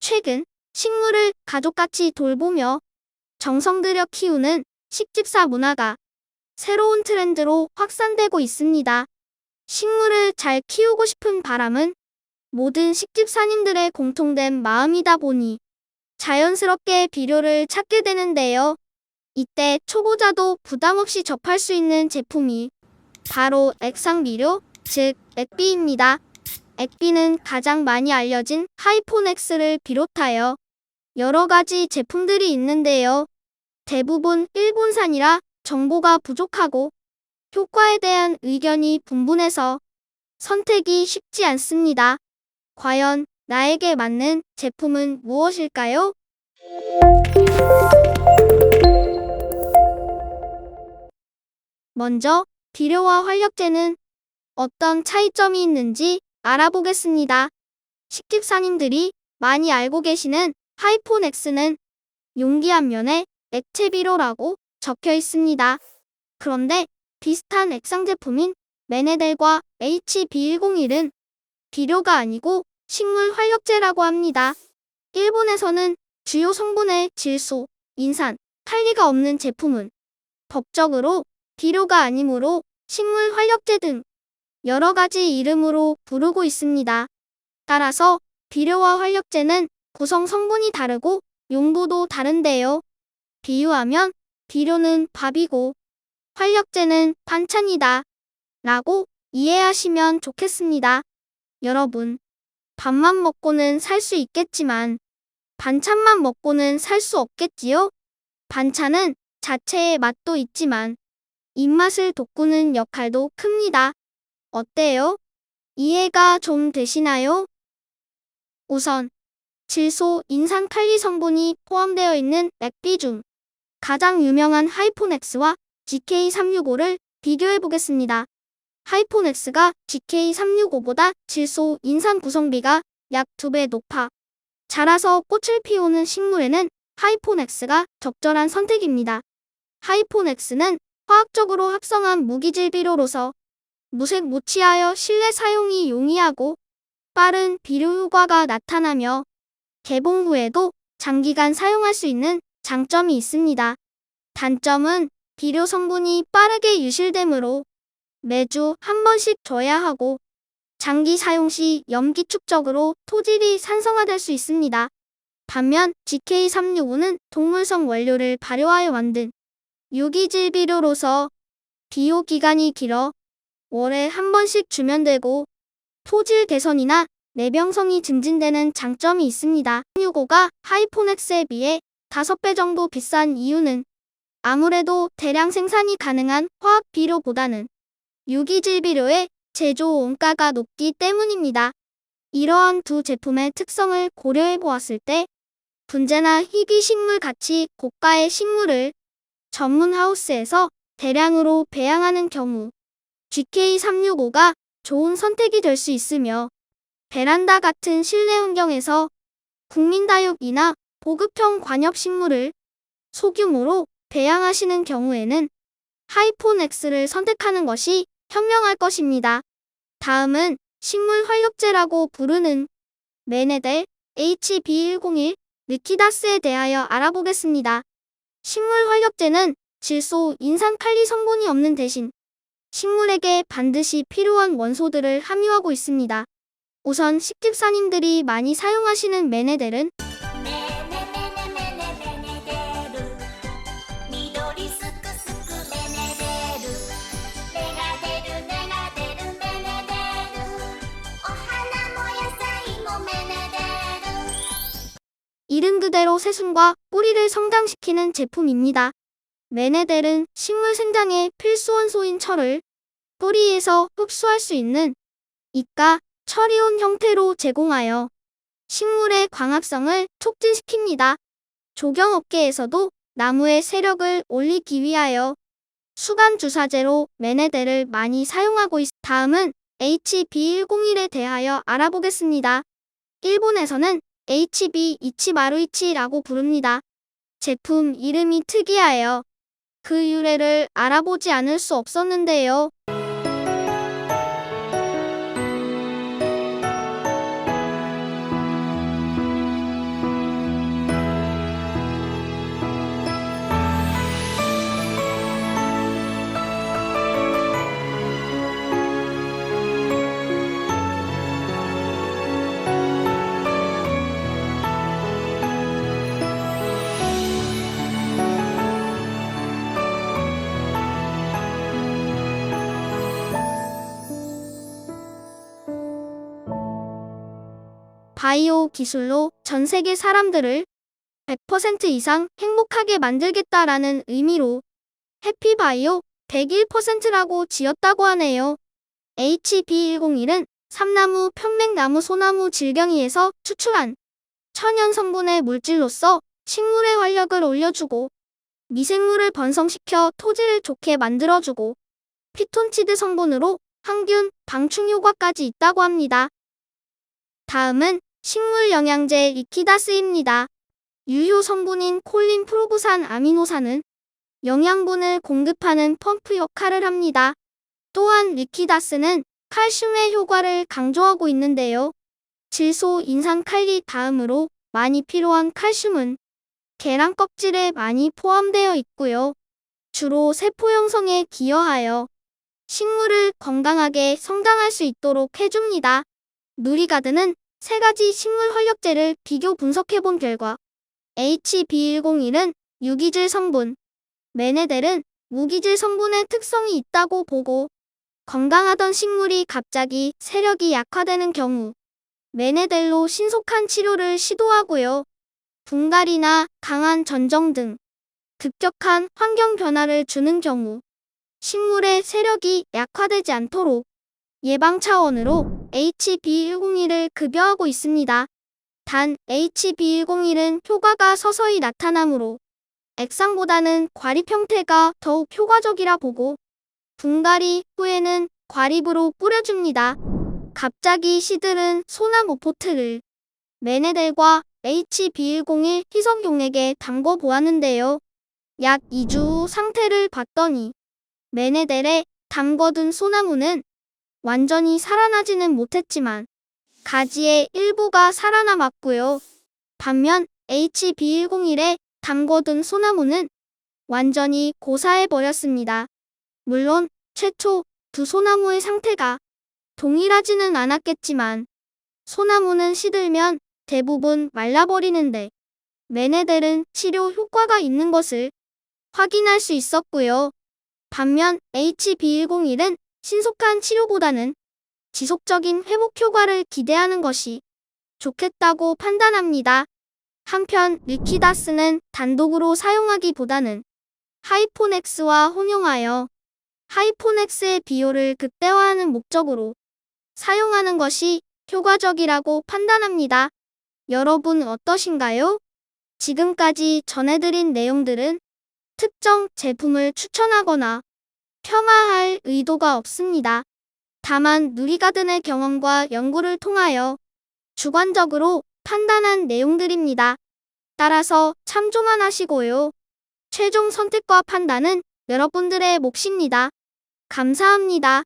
최근 식물을 가족같이 돌보며 정성 들여 키우는 식집사 문화가 새로운 트렌드로 확산되고 있습니다. 식물을 잘 키우고 싶은 바람은 모든 식집사님들의 공통된 마음이다 보니 자연스럽게 비료를 찾게 되는데요. 이때 초보자도 부담 없이 접할 수 있는 제품이 바로 액상비료, 즉 액비입니다. 액비는 가장 많이 알려진 하이포넥스를 비롯하여 여러 가지 제품들이 있는데요. 대부분 일본산이라 정보가 부족하고 효과에 대한 의견이 분분해서 선택이 쉽지 않습니다. 과연 나에게 맞는 제품은 무엇일까요? 먼저 비료와 활력제는 어떤 차이점이 있는지 알아보겠습니다. 식집사님들이 많이 알고 계시는 하이포넥스는 용기 앞면에 액체 비료라고 적혀 있습니다. 그런데 비슷한 액상 제품인 메네델과 HB101은 비료가 아니고 식물 활력제라고 합니다. 일본에서는 주요 성분에 질소, 인산, 칼리가 없는 제품은 법적으로 비료가 아니므로 식물 활력제 등 여러 가지 이름으로 부르고 있습니다. 따라서 비료와 활력제는 구성 성분이 다르고 용도도 다른데요. 비유하면 비료는 밥이고 활력제는 반찬이다 라고 이해하시면 좋겠습니다. 여러분, 밥만 먹고는 살 수 있겠지만 반찬만 먹고는 살 수 없겠지요? 반찬은 자체의 맛도 있지만 입맛을 돋구는 역할도 큽니다. 어때요? 이해가 좀 되시나요? 우선 질소, 인산, 칼리 성분이 포함되어 있는 액비 중 가장 유명한 하이포넥스와 GK365를 비교해 보겠습니다. 하이포넥스가 GK365보다 질소, 인산 구성비가 약 2배 높아 자라서 꽃을 피우는 식물에는 하이포넥스가 적절한 선택입니다. 하이포넥스는 화학적으로 합성한 무기질 비료로서 무색 무취하여 실내 사용이 용이하고 빠른 비료 효과가 나타나며 개봉 후에도 장기간 사용할 수 있는 장점이 있습니다. 단점은 비료 성분이 빠르게 유실되므로 매주 한 번씩 줘야 하고 장기 사용 시 염기 축적으로 토질이 산성화될 수 있습니다. 반면 GK365는 동물성 원료를 발효하여 만든 유기질 비료로서 비효 기간이 길어 월에 한 번씩 주면 되고 토질 개선이나 내병성이 증진되는 장점이 있습니다. 365가 하이포넥스에 비해 5배 정도 비싼 이유는 아무래도 대량 생산이 가능한 화학 비료보다는 유기질 비료의 제조 원가가 높기 때문입니다. 이러한 두 제품의 특성을 고려해 보았을 때 분재나 희귀 식물 같이 고가의 식물을 전문 하우스에서 대량으로 배양하는 경우 GK365가 좋은 선택이 될 수 있으며 베란다 같은 실내 환경에서 국민다육이나 보급형 관엽식물을 소규모로 배양하시는 경우에는 하이포넥스를 선택하는 것이 현명할 것입니다. 다음은 식물 활력제라고 부르는 메네델 HB101 리퀴다스에 대하여 알아보겠습니다. 식물 활력제는 질소, 인산, 칼리 성분이 없는 대신 식물에게 반드시 필요한 원소들을 함유하고 있습니다. 우선 식집사님들이 많이 사용하시는 메네델은 이름 그대로 새순과 뿌리를 성장시키는 제품입니다. 메네델은 식물 생장에 필수 원소인 철을 뿌리에서 흡수할 수 있는 이가 철이온 형태로 제공하여 식물의 광합성을 촉진시킵니다. 조경업계에서도 나무의 세력을 올리기 위하여 수간 주사제로 메네델을 많이 사용하고 있습니다. 다음은 HB101에 대하여 알아보겠습니다. 일본에서는 HB 이치마루이치라고 부릅니다. 제품 이름이 특이하여 그 유래를 알아보지 않을 수 없었는데요. 바이오 기술로 전 세계 사람들을 100% 이상 행복하게 만들겠다라는 의미로 해피바이오 101%라고 지었다고 하네요. HB101은 삼나무, 편백나무, 소나무 질경이에서 추출한 천연 성분의 물질로서 식물의 활력을 올려주고 미생물을 번성시켜 토지를 좋게 만들어주고 피톤치드 성분으로 항균, 방충 효과까지 있다고 합니다. 다음은 식물 영양제 리키다스입니다. 유효 성분인 콜린 프로브산 아미노산은 영양분을 공급하는 펌프 역할을 합니다. 또한 리키다스는 칼슘의 효과를 강조하고 있는데요. 질소, 인산, 칼리 다음으로 많이 필요한 칼슘은 계란 껍질에 많이 포함되어 있고요. 주로 세포 형성에 기여하여 식물을 건강하게 성장할 수 있도록 해줍니다. 누리가드는 3가지 식물 활력제를 비교 분석해본 결과 HB101은 유기질 성분, 메네델은 무기질 성분의 특성이 있다고 보고 건강하던 식물이 갑자기 세력이 약화되는 경우 메네델로 신속한 치료를 시도하고요. 분갈이나 강한 전정 등 급격한 환경 변화를 주는 경우 식물의 세력이 약화되지 않도록 예방 차원으로 HB101을 급여하고 있습니다. 단 HB101은 효과가 서서히 나타나므로 액상보다는 과립 형태가 더욱 효과적이라 보고 분갈이 후에는 과립으로 뿌려줍니다. 갑자기 시들은 소나무 포트를 메네델과 HB101 희석용액에 담궈 보았는데요. 약 2주 후 상태를 봤더니 메네델에 담궈둔 소나무는 완전히 살아나지는 못했지만 가지의 일부가 살아남았고요. 반면 HB101에 담궈둔 소나무는 완전히 고사해버렸습니다. 물론 최초 두 소나무의 상태가 동일하지는 않았겠지만 소나무는 시들면 대부분 말라버리는데 메네델은 치료 효과가 있는 것을 확인할 수 있었고요. 반면 HB101은 신속한 치료보다는 지속적인 회복 효과를 기대하는 것이 좋겠다고 판단합니다. 한편 리키다스는 단독으로 사용하기보다는 하이포넥스와 혼용하여 하이포넥스의 비율을 극대화하는 목적으로 사용하는 것이 효과적이라고 판단합니다. 여러분 어떠신가요? 지금까지 전해드린 내용들은 특정 제품을 추천하거나 폄하할 의도가 없습니다. 다만 누리가든의 경험과 연구를 통하여 주관적으로 판단한 내용들입니다. 따라서 참조만 하시고요. 최종 선택과 판단은 여러분들의 몫입니다. 감사합니다.